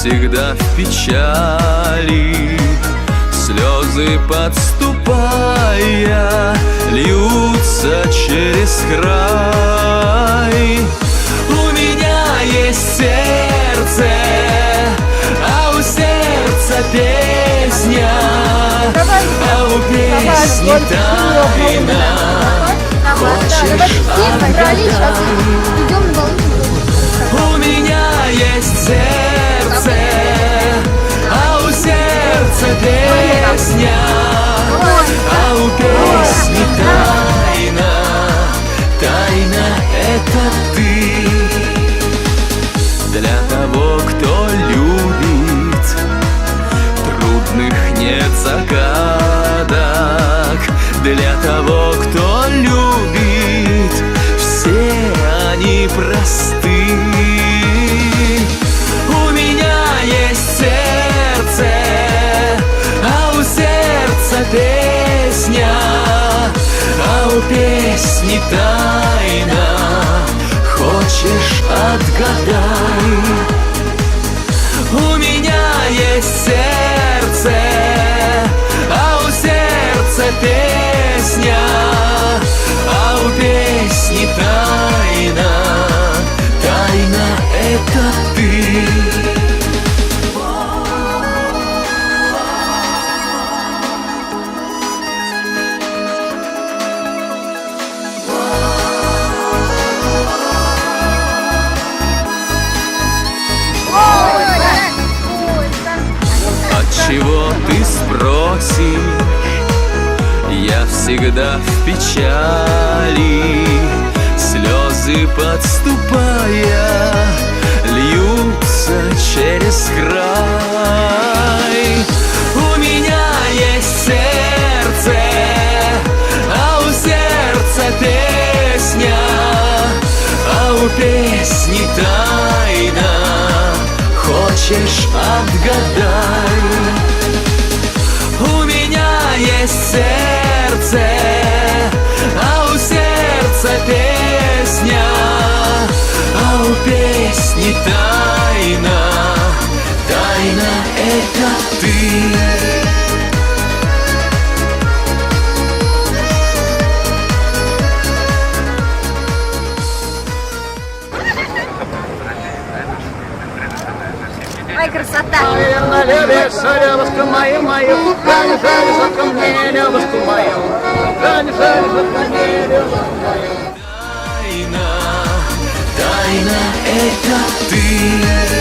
всегда в печали, слезы подступая льются через край. У меня есть сердце, а у сердца песня, а у песни тайна. Хочешь отгадай? У меня есть сердце, а у сердца песня, а у песни тайна. Тайна — это ты. Для того, кто любит, трудных нет загадок. Для того, кто любит, все они просты. У меня есть сердце, а у сердца песня, а у песни тайна. Хочешь — отгадай. У меня есть сердце, а у сердца песня, а у песни тайна. Тайна — это ты. Чего ты спросишь? Я всегда в печали, слезы подступая льются через край. У меня есть сердце, а у сердца песня, а у песни тайна. Хочешь — отгадай. У меня есть сердце, а у сердца песня, а у песни тайна. Тайна — это ты. Ой, красота! На любишь, любушка мою, Ганя, жалься ко мне, любушку мою, Ганя, жалься ко мне, любушку мою. Тайна — это ты.